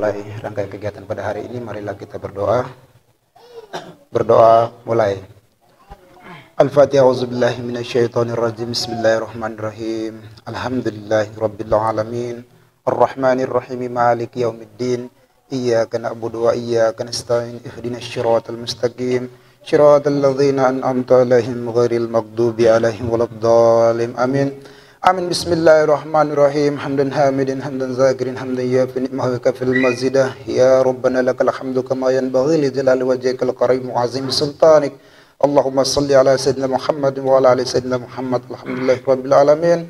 memulai rangkaian kegiatan pada hari ini, marilah kita berdoa. Berdoa mulai. Al-Fatihah. Auzubillahi minasyaitonirrajim. Bismillahirrahmanirrahim. Alhamdulillahirabbil alamin. Arrahmanirrahim. Maliki yaumiddin. Iyyaka na'budu wa iyyaka nasta'in. Ihdinas siratal mustaqim. Shiratal ladzina an'amta 'alaihim ghairil maghdubi 'alaihim waladdallin. Amin. Amin. Bismillahirrahmanirrahim. Hamdan hamidin, hamdan zakirin, hamdan yafi ni'mahu kafil mazidah. Ya Rabbana lakal hamdu kama yanbaghi li jalali wajhikal karim wa azim sultanik. Allahumma salli ala sayyidina Muhammad wa ala ali sayyidina Muhammad. Alhamdulillahi rabbil alamin.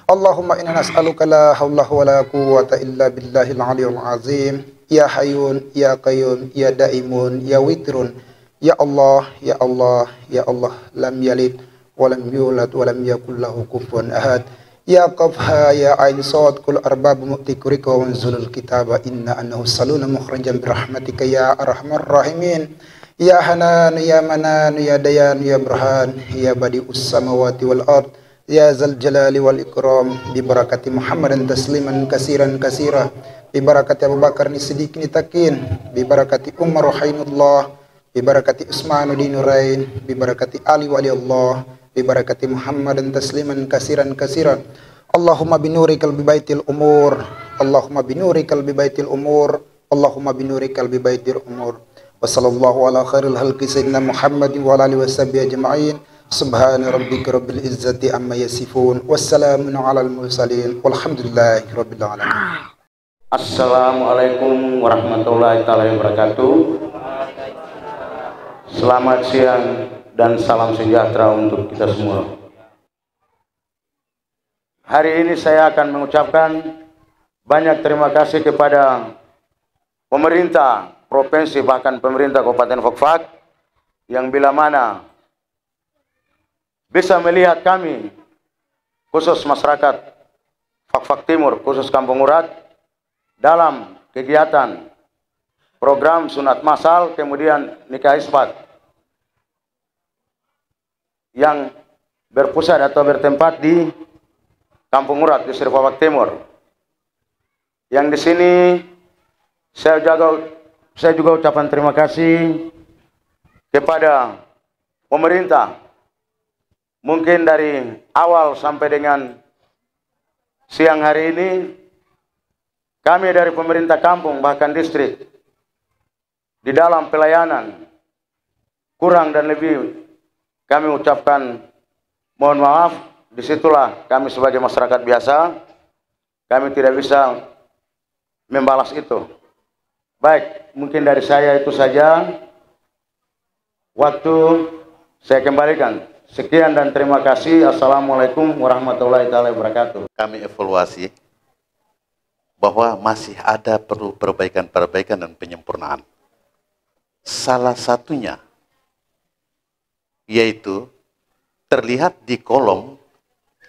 Allahumma inna nas'aluka la hawla wa la quwwata illa billahil aliyyil azim. Ya hayyun, ya qayyum, ya daimun, ya witrun. Ya Allah, ya Allah, ya Allah, lam yalid wa lam yulad wa lam yakul lahu kufuwan ahad. Ya Qafha, ya Ain Sawad, kul arbab mu'tikurika wa wanzulul kitaba inna annahu saluna mukhrajan birahmatika ya arhamar rahimin. Ya Hanan, ya Manan, ya Dayan, ya Burhan, ya Badi'us samawati wal ard, ya Zal Jalali wal Ikram, bi barakati Muhammadan tasliman kasiran kasira, bi barakati Abu Bakar ni Siddiqin takin, bi barakati Umar Rahinullah, bi barakati Utsman dinurain, bi barakati Ali wali Allah, bi barakati Muhammadan tasliman kasiran kasira. Allahumma binurikal bi baitil umur, Allahumma binurikal bi baitil umur, Allahumma binurikal bi baitil umur. Wa sallallahu ala khairil halqi sayyidina Muhammadin wa ala alihi washabihi ajma'in. Subhana rabbika rabbil izzati amma yasifun. Wassalamun alal mursalin. Walhamdulillahi rabbil alamin. Assalamualaikum warahmatullahi wabarakatuh. Selamat siang dan salam sejahtera untuk kita semua. Hari ini saya akan mengucapkan banyak terima kasih kepada pemerintah provinsi, bahkan pemerintah Kabupaten Fakfak, yang bila mana bisa melihat kami, khusus masyarakat Fakfak Timur, khusus Kampung Urat, dalam kegiatan program sunat massal, kemudian nikah isbat, yang berpusat atau bertempat di Kampung Urat, di Fakfak Timur. Yang di sini saya juga ucapan terima kasih kepada pemerintah. Mungkin dari awal sampai dengan siang hari ini, kami dari pemerintah kampung bahkan distrik di dalam pelayanan kurang dan lebih kami ucapkan mohon maaf. Disitulah kami sebagai masyarakat biasa, kami tidak bisa membalas itu. Baik, mungkin dari saya itu saja. Waktu saya kembalikan. Sekian dan terima kasih. Assalamualaikum warahmatullahi wabarakatuh. Kami evaluasi bahwa masih ada perlu perbaikan dan penyempurnaan. Salah satunya yaitu terlihat di kolom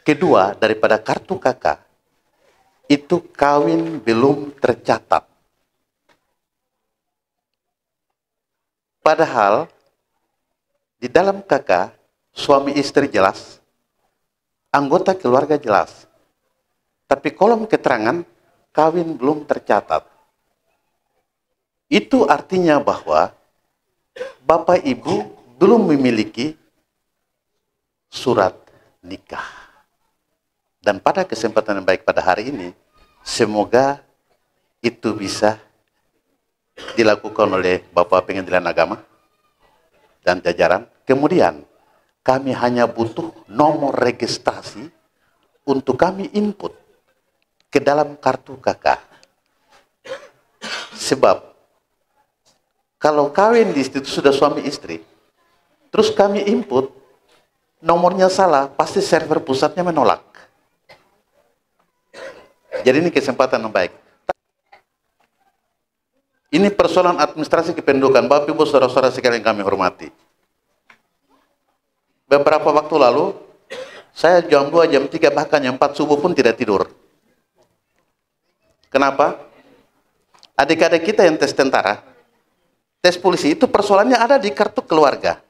kedua daripada kartu KK itu kawin belum tercatat. Padahal di dalam KK suami istri jelas, anggota keluarga jelas, tapi kolom keterangan kawin belum tercatat. Itu artinya bahwa bapak ibu belum memiliki surat nikah. Dan pada kesempatan yang baik pada hari ini, semoga itu bisa dilakukan oleh Bapak Pengadilan Agama dan jajaran. Kemudian kami hanya butuh nomor registrasi untuk kami input ke dalam kartu KK. Sebab kalau kawin di situ sudah suami istri, terus kami input nomornya salah, pasti server pusatnya menolak. Jadi ini kesempatan yang baik. Ini persoalan administrasi kependudukan. Bapak Ibu saudara-saudara sekalian yang kami hormati. Beberapa waktu lalu, saya jam 2, jam 3, bahkan jam 4 subuh pun tidak tidur. Kenapa? Adik-adik kita yang tes tentara, tes polisi, itu persoalannya ada di kartu keluarga.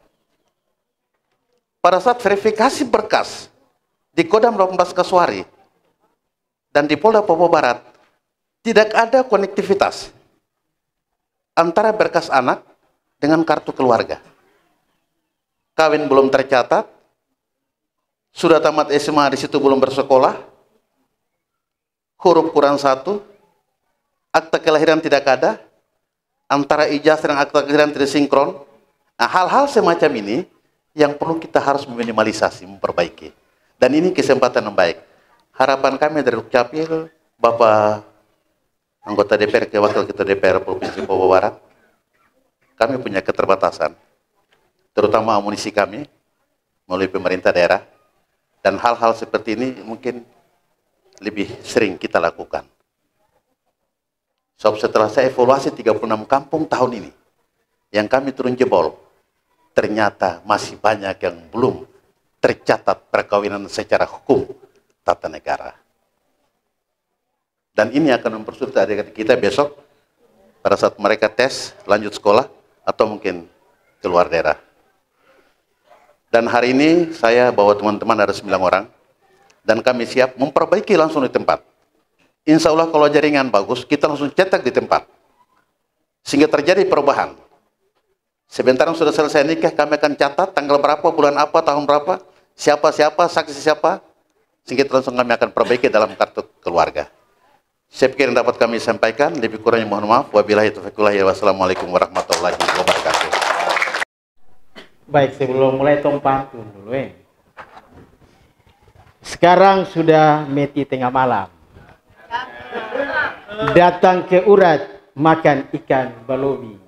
Pada saat verifikasi berkas di Kodam 18 Kasuari dan di Polda Papua Barat, tidak ada konektivitas. antara berkas anak dengan kartu keluarga. Kawin belum tercatat, sudah tamat SMA di situ belum bersekolah, huruf kurang 1, akta kelahiran tidak ada, antara ijazah dan akta kelahiran tidak sinkron. Nah, hal-hal semacam ini yang perlu kita harus meminimalisasi, memperbaiki. Dan ini kesempatan yang baik. Harapan kami dari Dukcapil, Bapak anggota DPR, Wakil Ketua DPR Provinsi Papua Barat, kami punya keterbatasan, terutama amunisi kami melalui pemerintah daerah, dan hal-hal seperti ini mungkin lebih sering kita lakukan. Sebab setelah saya evaluasi 36 kampung tahun ini, yang kami turun jebol, ternyata masih banyak yang belum tercatat perkawinan secara hukum tata negara. Dan ini akan mempersulit adik-adik kita besok pada saat mereka tes lanjut sekolah atau mungkin keluar daerah. Dan hari ini saya bawa teman-teman ada 9 orang dan kami siap memperbaiki langsung di tempat. Insya Allah kalau jaringan bagus, kita langsung cetak di tempat sehingga terjadi perubahan. Sebentar yang sudah selesai nikah, kami akan catat tanggal berapa, bulan apa, tahun berapa, siapa-siapa, saksi siapa, sehingga langsung kami akan perbaiki dalam kartu keluarga. Saya pikir yang dapat kami sampaikan, lebih kurangnya mohon maaf. Wabillahi taufiq wal hidayah. Wassalamualaikum warahmatullahi wabarakatuh. Baik, sebelum mulai pantun dulu Sekarang sudah meti tengah malam. Datang ke urat, makan ikan balobi.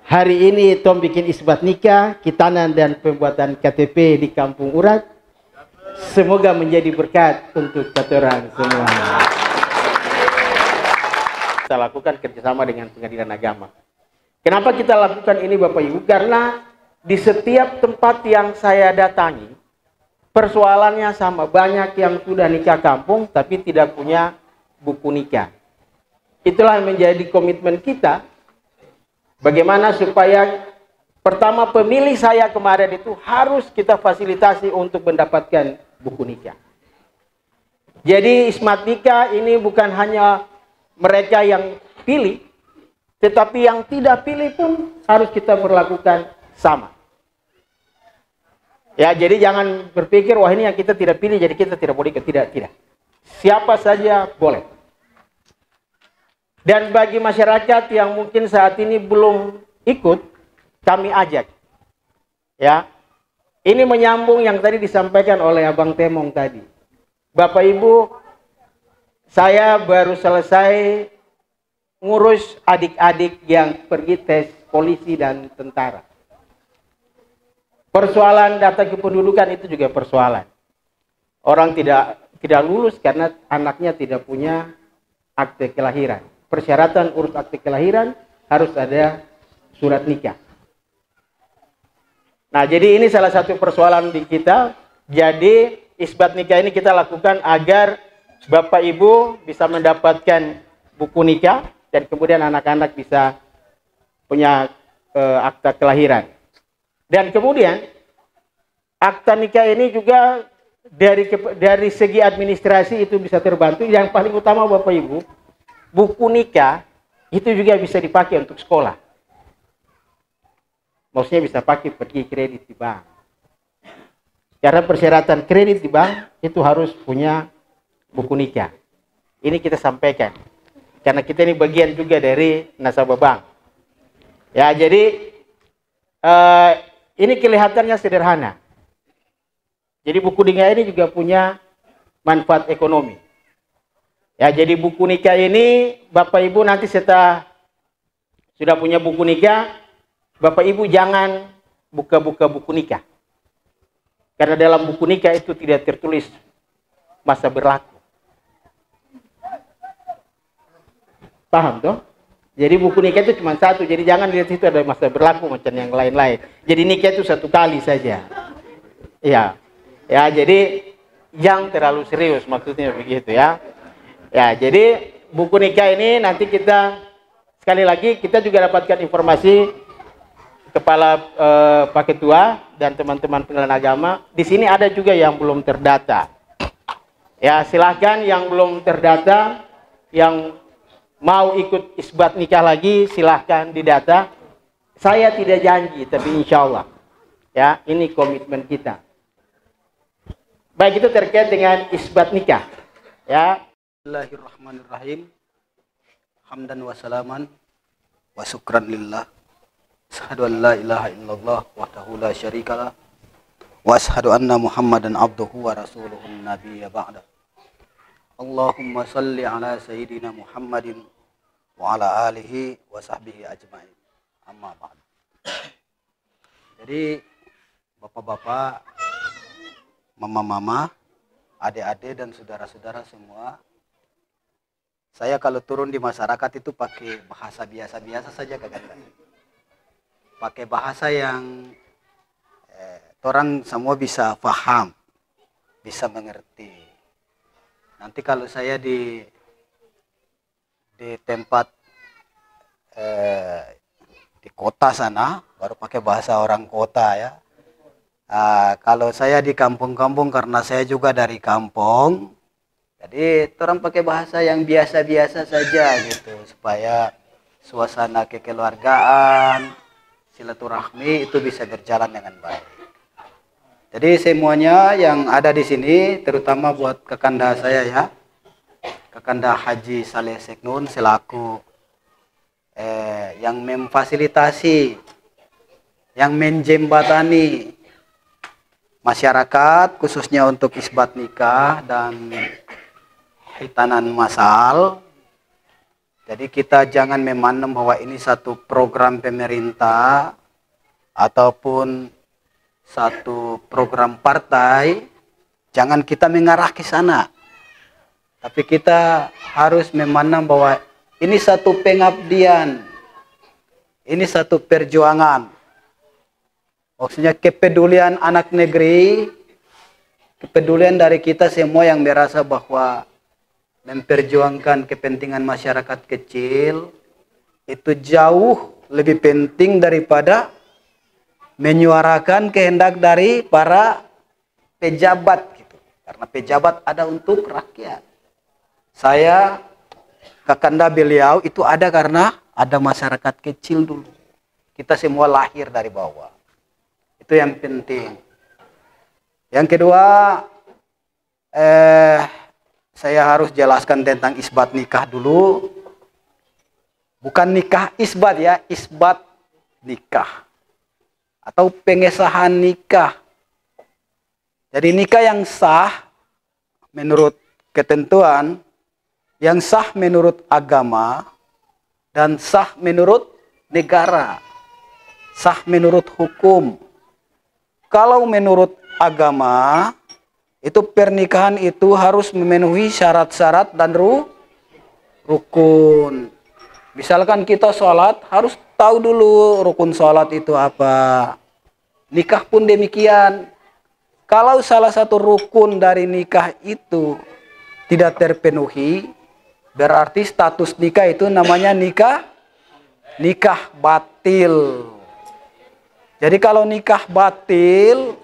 Hari ini Tom bikin isbat nikah, kitanan dan pembuatan KTP di Kampung Urat. Semoga menjadi berkat untuk kita orang semua. Kita lakukan kerjasama dengan Pengadilan Agama. Kenapa kita lakukan ini Bapak Ibu? Karena di setiap tempat yang saya datangi, persoalannya sama. Banyak yang sudah nikah kampung, tapi tidak punya buku nikah. Itulah yang menjadi komitmen kita. Bagaimana supaya pertama pemilih saya kemarin itu harus kita fasilitasi untuk mendapatkan buku nikah. Jadi ismat nikah ini bukan hanya mereka yang pilih, tetapi yang tidak pilih pun harus kita berlakukan sama. Ya, jadi jangan berpikir wah ini yang kita tidak pilih jadi kita tidak boleh, tidak. Siapa saja boleh. Dan bagi masyarakat yang mungkin saat ini belum ikut, kami ajak. Ya. Ini menyambung yang tadi disampaikan oleh Abang Temong tadi. Bapak Ibu, saya baru selesai ngurus adik-adik yang pergi tes polisi dan tentara. Persoalan data kependudukan itu juga persoalan. Orang tidak lulus karena anaknya tidak punya akte kelahiran. Persyaratan urus akte kelahiran harus ada surat nikah. Nah, jadi ini salah satu persoalan di kita. Jadi isbat nikah ini kita lakukan agar Bapak Ibu bisa mendapatkan buku nikah dan kemudian anak-anak bisa punya akta kelahiran. Dan kemudian akta nikah ini juga dari segi administrasi itu bisa terbantu. Yang paling utama Bapak Ibu, buku nikah itu juga bisa dipakai untuk sekolah. Maksudnya bisa pakai pergi kredit di bank. Karena persyaratan kredit di bank itu harus punya buku nikah. Ini kita sampaikan. Karena kita ini bagian juga dari nasabah bank. Ya, jadi ini kelihatannya sederhana. Jadi buku nikah ini juga punya manfaat ekonomi. Ya, jadi buku nikah ini Bapak Ibu nanti setelah sudah punya buku nikah, Bapak Ibu jangan buka-buka buku nikah. Karena dalam buku nikah itu tidak tertulis masa berlaku. Paham toh? Jadi buku nikah itu cuma satu, jadi jangan lihat itu ada masa berlaku macam yang lain-lain. Jadi nikah itu satu kali saja. Ya. Ya, jadi yang terlalu serius maksudnya begitu ya. Ya, jadi buku nikah ini nanti kita sekali lagi kita juga dapatkan informasi Kepala Pak Ketua dan teman-teman pengadilan agama. Di sini ada juga yang belum terdata. Ya, silahkan yang belum terdata, yang mau ikut isbat nikah lagi, silahkan didata. Saya tidak janji, tapi insya Allah. Ya, ini komitmen kita. Baik, itu terkait dengan isbat nikah. Ya. Bismillahirrahmanirrahim. Hamdan wa salaman wa syukran lillah. Asyhadu an la ilaha illallah wahdahu la syarikalah. Wa asyhadu anna Muhammadan abduhu wa rasuluhu nabiyya ba'da. Allahumma salli ala sayyidina Muhammadin wa ala alihi wa sahbihi ajma'in. Amma ba'd. Jadi bapak-bapak, mama-mama, adik-adik dan saudara-saudara semua, saya kalau turun di masyarakat itu pakai bahasa biasa-biasa saja kadang-kadang. Pakai bahasa yang orang semua bisa paham, bisa mengerti. Nanti kalau saya di tempat di kota sana baru pakai bahasa orang kota ya. Kalau saya di kampung-kampung, karena saya juga dari kampung, jadi orang pakai bahasa yang biasa-biasa saja gitu, supaya suasana kekeluargaan, silaturahmi itu bisa berjalan dengan baik. Jadi semuanya yang ada di sini, terutama buat Kakanda saya ya, Kakanda Haji Saleh Seknun selaku yang memfasilitasi, yang menjembatani masyarakat khususnya untuk isbat nikah dan hitanan masal. Jadi kita jangan memandang bahwa ini satu program pemerintah ataupun satu program partai, jangan kita mengarah ke sana. Tapi kita harus memandang bahwa ini satu pengabdian, ini satu perjuangan. Maksudnya kepedulian anak negeri, kepedulian dari kita semua yang merasa bahwa memperjuangkan kepentingan masyarakat kecil itu jauh lebih penting daripada menyuarakan kehendak dari para pejabat gitu. Karena pejabat ada untuk rakyat. Saya, Kakanda beliau itu ada karena ada masyarakat kecil dulu. Kita semua lahir dari bawah. Itu yang penting. Yang kedua, saya harus jelaskan tentang isbat nikah dulu. Bukan nikah isbat ya, isbat nikah. Atau pengesahan nikah. Jadi nikah yang sah menurut ketentuan, yang sah menurut agama, dan sah menurut negara, sah menurut hukum. Kalau menurut agama, itu pernikahan itu harus memenuhi syarat-syarat dan rukun. Misalkan kita sholat, harus tahu dulu rukun sholat itu apa. Nikah pun demikian. Kalau salah satu rukun dari nikah itu tidak terpenuhi, berarti status nikah itu namanya nikah batil. Jadi kalau nikah batil,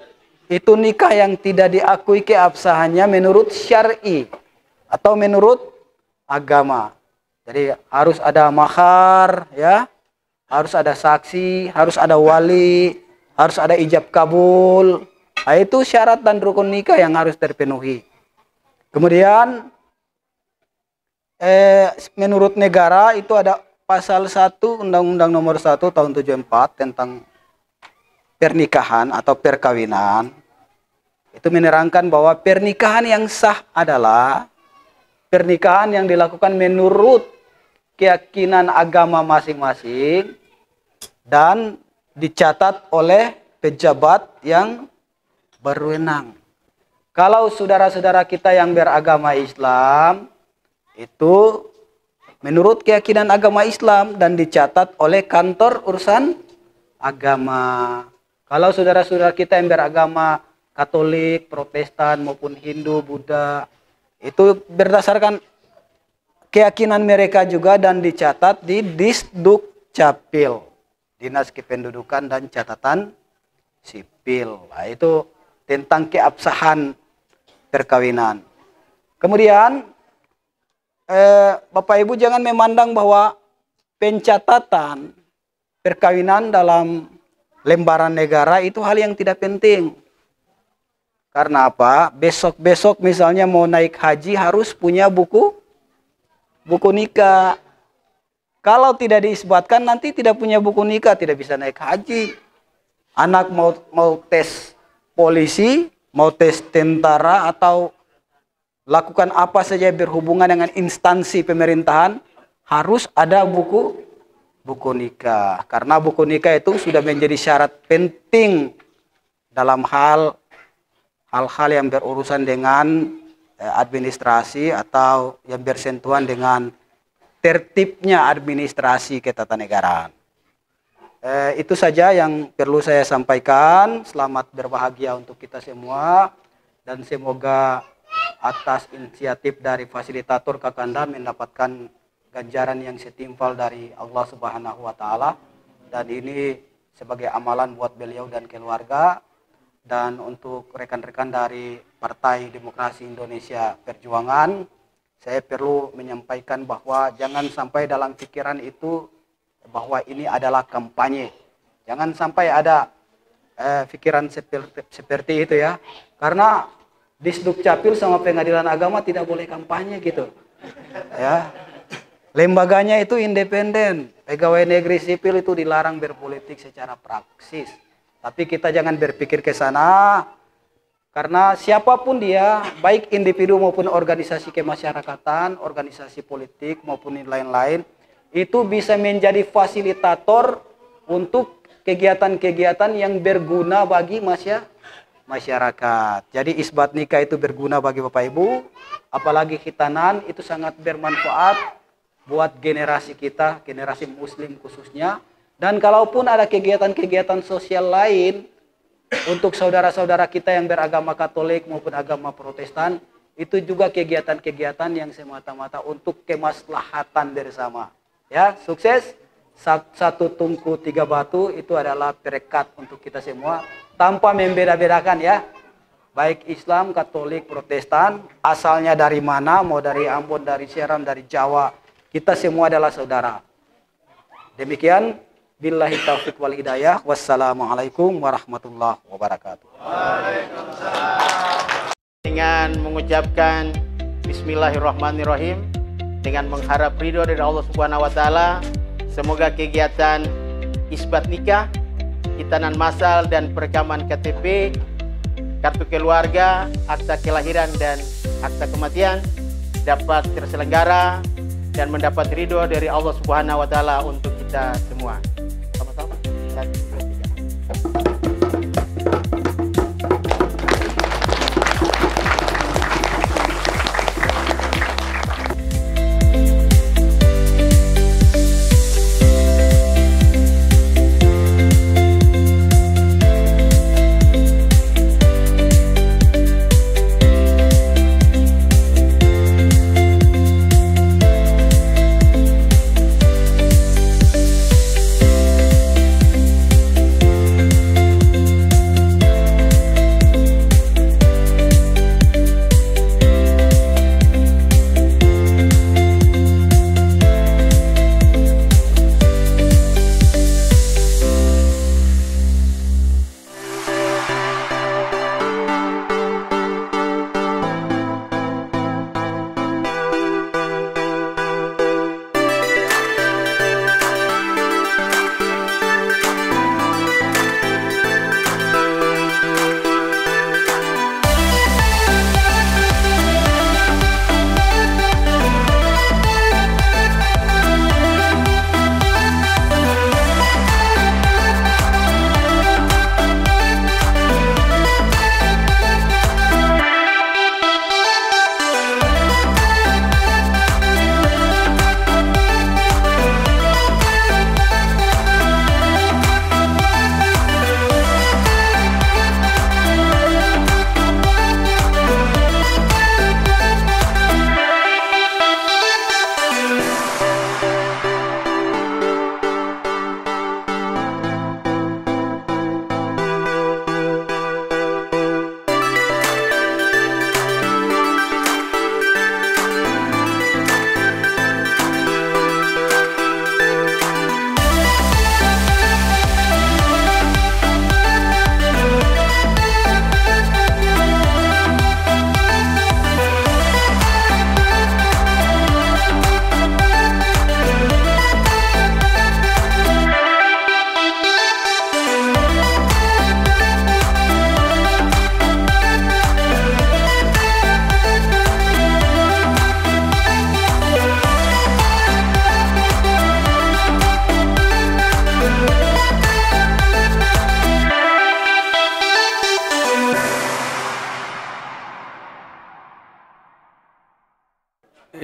itu nikah yang tidak diakui keabsahannya menurut syar'i atau menurut agama. Jadi harus ada mahar ya, harus ada saksi, harus ada wali, harus ada ijab kabul. Nah, itu syarat dan rukun nikah yang harus terpenuhi. Kemudian menurut negara itu ada pasal 1 Undang-Undang Nomor 1 Tahun 74 tentang pernikahan atau perkawinan. Itu menerangkan bahwa pernikahan yang sah adalah pernikahan yang dilakukan menurut keyakinan agama masing-masing dan dicatat oleh pejabat yang berwenang. Kalau saudara-saudara kita yang beragama Islam, itu menurut keyakinan agama Islam dan dicatat oleh kantor urusan agama. Kalau saudara-saudara kita yang beragama Katolik, Protestan maupun Hindu, Buddha, itu berdasarkan keyakinan mereka juga dan dicatat di Disduk Capil, Dinas Kependudukan dan Catatan Sipil. Nah, itu tentang keabsahan perkawinan. Kemudian Bapak Ibu jangan memandang bahwa pencatatan perkawinan dalam lembaran negara itu hal yang tidak penting. Karena apa? Besok-besok misalnya mau naik haji harus punya buku nikah. Kalau tidak diisbatkan nanti tidak punya buku nikah, tidak bisa naik haji. Anak mau tes polisi, mau tes tentara, atau lakukan apa saja berhubungan dengan instansi pemerintahan, harus ada buku nikah. Karena buku nikah itu sudah menjadi syarat penting dalam hal-hal yang berurusan dengan administrasi atau yang bersentuhan dengan tertibnya administrasi ketatanegaraan. Itu saja yang perlu saya sampaikan. Selamat berbahagia untuk kita semua, dan semoga atas inisiatif dari fasilitator Kakanda mendapatkan ganjaran yang setimpal dari Allah Subhanahu wa taala, dan ini sebagai amalan buat beliau dan keluarga. Dan untuk rekan-rekan dari Partai Demokrasi Indonesia Perjuangan, saya perlu menyampaikan bahwa jangan sampai dalam pikiran itu bahwa ini adalah kampanye. Jangan sampai ada pikiran seperti itu ya. Karena di Sdukcapil sama Pengadilan Agama tidak boleh kampanye gitu. Ya. Lembaganya itu independen. Pegawai negeri sipil itu dilarang berpolitik secara praksis. Tapi kita jangan berpikir ke sana. Karena siapapun dia, baik individu maupun organisasi kemasyarakatan, organisasi politik maupun lain-lain, itu bisa menjadi fasilitator untuk kegiatan-kegiatan yang berguna bagi masyarakat. Jadi isbat nikah itu berguna bagi Bapak Ibu, apalagi khitanan itu sangat bermanfaat buat generasi kita, generasi muslim khususnya. Dan kalaupun ada kegiatan-kegiatan sosial lain untuk saudara-saudara kita yang beragama Katolik maupun agama Protestan, itu juga kegiatan-kegiatan yang semata-mata untuk kemaslahatan bersama. Ya, sukses. Satu tungku tiga batu itu adalah perekat untuk kita semua tanpa membeda-bedakan ya. Baik Islam, Katolik, Protestan, asalnya dari mana, mau dari Ambon, dari Seram, dari Jawa, kita semua adalah saudara. Demikian, billahi taufiq wal hidayah. Wassalamualaikum warahmatullahi wabarakatuh. Dengan mengucapkan bismillahirrahmanirrahim, dengan mengharap ridho dari Allah Subhanahu wa taala, semoga kegiatan isbat nikah, khitanan massal dan perekaman KTP, kartu keluarga, akta kelahiran dan akta kematian dapat terselenggara dan mendapat ridho dari Allah Subhanahu wa taala untuk kita semua. Sama-sama. 1, 2, 3.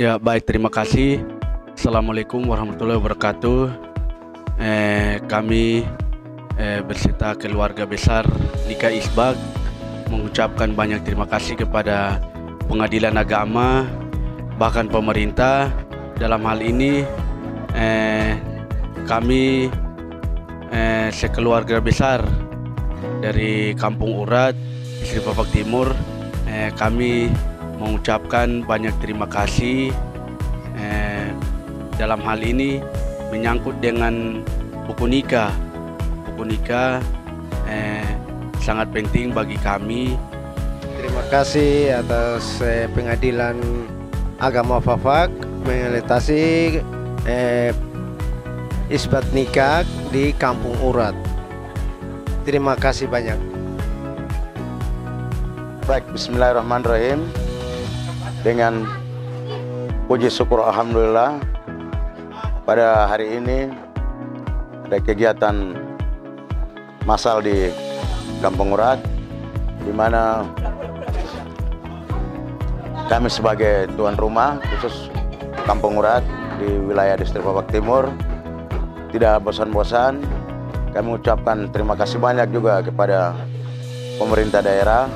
Ya, baik, terima kasih. Assalamualaikum warahmatullahi wabarakatuh. Kami berserta keluarga besar Nika Isbag mengucapkan banyak terima kasih kepada Pengadilan Agama, bahkan pemerintah. Dalam hal ini kami sekeluarga besar dari Kampung Urat, Distrik Fak-Fak Timur, kami mengucapkan banyak terima kasih. Dalam hal ini menyangkut dengan buku nikah. Buku nikah sangat penting bagi kami. Terima kasih atas Pengadilan Agama Fak-Fak mengeletasi isbat nikah di Kampung Urat. Terima kasih banyak. Baik, bismillahirrahmanirrahim. Dengan puji syukur alhamdulillah, pada hari ini ada kegiatan massal di Kampung Urat, di mana kami sebagai tuan rumah khusus Kampung Urat di wilayah Distrik Fak-Fak Timur tidak bosan-bosan. Kami ucapkan terima kasih banyak juga kepada pemerintah daerah,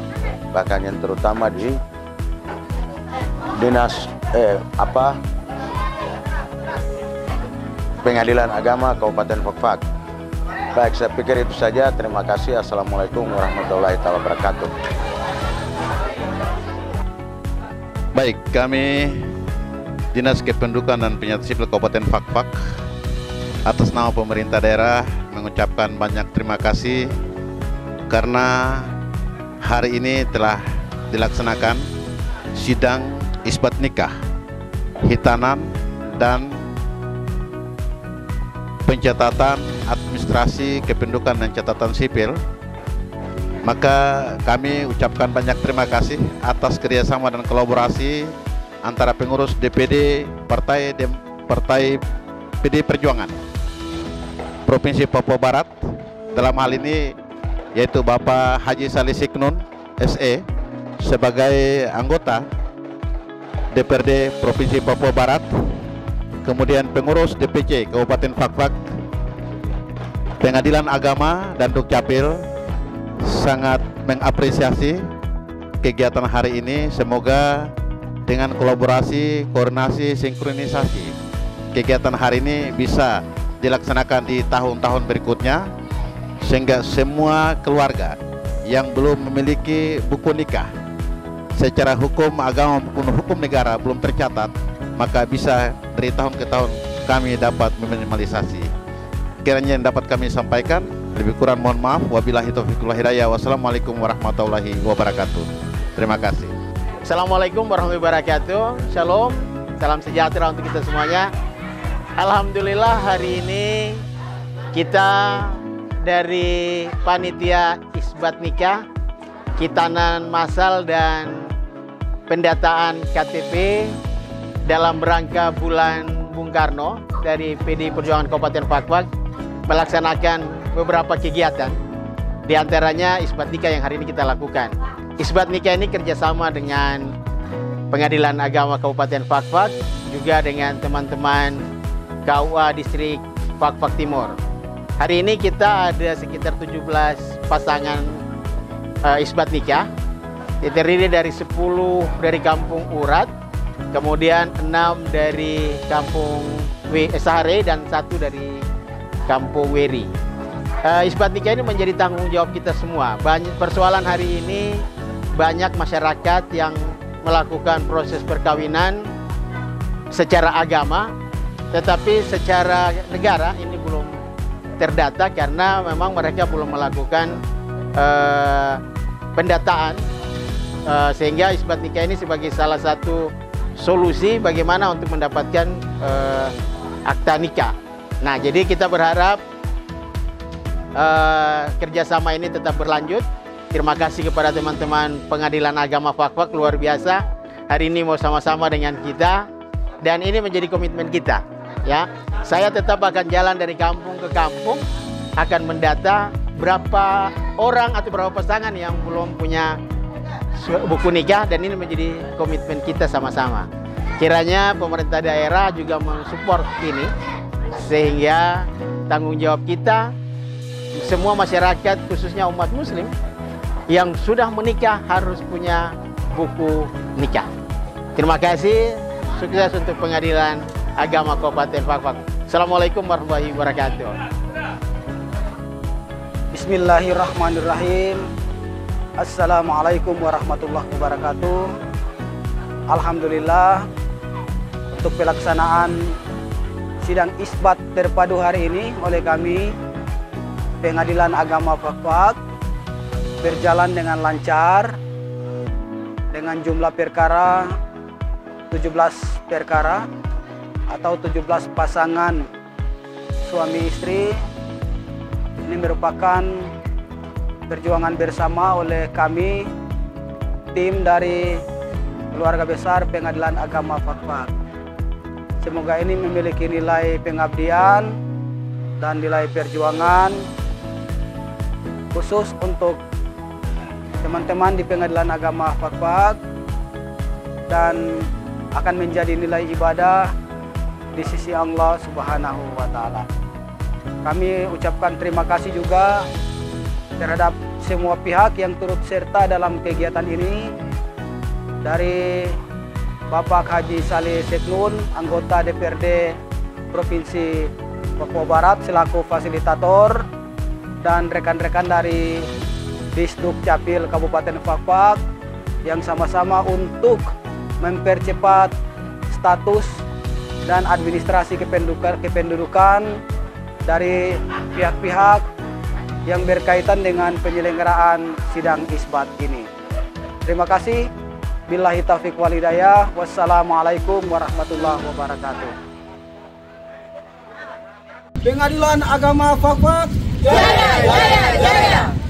bahkan yang terutama di Dinas Pengadilan Agama Kabupaten Fak-Fak. Baik, saya pikir itu saja. Terima kasih. Assalamualaikum warahmatullahi wabarakatuh. Baik, kami Dinas Kependudukan dan Penyatu Sipil Kabupaten Fak-Fak atas nama pemerintah daerah mengucapkan banyak terima kasih karena hari ini telah dilaksanakan sidang isbat nikah, hitanan, dan pencatatan administrasi kependudukan dan catatan sipil. Maka kami ucapkan banyak terima kasih atas kerjasama dan kolaborasi antara pengurus DPD Partai PD Perjuangan Provinsi Papua Barat, dalam hal ini yaitu Bapak Haji Salih Siknun SE sebagai anggota DPRD Provinsi Papua Barat, kemudian pengurus DPC Kabupaten Fak-Fak, Pengadilan Agama dan Dukcapil sangat mengapresiasi kegiatan hari ini. Semoga dengan kolaborasi, koordinasi, sinkronisasi kegiatan hari ini bisa dilaksanakan di tahun-tahun berikutnya, sehingga semua keluarga yang belum memiliki buku nikah secara hukum agama maupun hukum negara belum tercatat, maka bisa dari tahun ke tahun kami dapat meminimalisasi. Kiranya yang dapat kami sampaikan, lebih kurang mohon maaf. Wabillahi taufiq wal hidayah. Wassalamualaikum warahmatullahi wabarakatuh. Terima kasih. Assalamualaikum warahmatullahi wabarakatuh. Shalom, salam sejahtera untuk kita semuanya. Alhamdulillah hari ini kita dari panitia isbat nikah, hitanan massal dan pendataan KTP dalam rangka bulan Bung Karno dari PD Perjuangan Kabupaten Fak-Fak melaksanakan beberapa kegiatan, di antaranya isbat nikah yang hari ini kita lakukan. Isbat nikah ini kerjasama dengan Pengadilan Agama Kabupaten Fak-Fak, juga dengan teman-teman KUA Distrik Fak-Fak Timur. Hari ini kita ada sekitar 17 pasangan isbat nikah, terdiri dari 10 dari Kampung Urat, kemudian 6 dari Kampung Sahare dan 1 dari Kampung Weri. Isbat nikah ini menjadi tanggung jawab kita semua. Persoalan hari ini banyak masyarakat yang melakukan proses perkawinan secara agama, tetapi secara negara ini belum terdata karena memang mereka belum melakukan pendataan, sehingga isbat nikah ini sebagai salah satu solusi bagaimana untuk mendapatkan akta nikah. Nah, jadi kita berharap kerjasama ini tetap berlanjut. Terima kasih kepada teman-teman Pengadilan Agama Fak-Fak, luar biasa. Hari ini mau sama-sama dengan kita, dan ini menjadi komitmen kita. Ya, saya tetap akan jalan dari kampung ke kampung, akan mendata berapa orang atau berapa pasangan yang belum punya buku nikah, dan ini menjadi komitmen kita sama-sama. Kiranya pemerintah daerah juga mensupport ini, sehingga tanggung jawab kita semua masyarakat, khususnya umat muslim yang sudah menikah harus punya buku nikah. Terima kasih, sukses untuk Pengadilan Agama Kabupaten Fakfak. Assalamualaikum warahmatullahi wabarakatuh. Bismillahirrahmanirrahim. Assalamualaikum warahmatullahi wabarakatuh. Alhamdulillah, untuk pelaksanaan sidang isbat terpadu hari ini oleh kami Pengadilan Agama Fakfak berjalan dengan lancar, dengan jumlah perkara 17 perkara atau 17 pasangan suami istri. Ini merupakan perjuangan bersama oleh kami, tim dari keluarga besar Pengadilan Agama Fakfak. Semoga ini memiliki nilai pengabdian dan nilai perjuangan khusus untuk teman-teman di Pengadilan Agama Fakfak dan akan menjadi nilai ibadah di sisi Allah Subhanahu wa Ta'ala. Kami ucapkan terima kasih juga terhadap semua pihak yang turut serta dalam kegiatan ini, dari Bapak Haji Saleh Seknun, anggota DPRD Provinsi Papua Barat selaku fasilitator, dan rekan-rekan dari Disduk Capil Kabupaten Fakfak yang sama-sama untuk mempercepat status dan administrasi kependudukan dari pihak-pihak yang berkaitan dengan penyelenggaraan sidang isbat ini. Terima kasih. Billahi taufiq wal hidayah. Wassalamualaikum warahmatullahi wabarakatuh. Pengadilan Agama Fakfak. Jaya, jaya, jaya.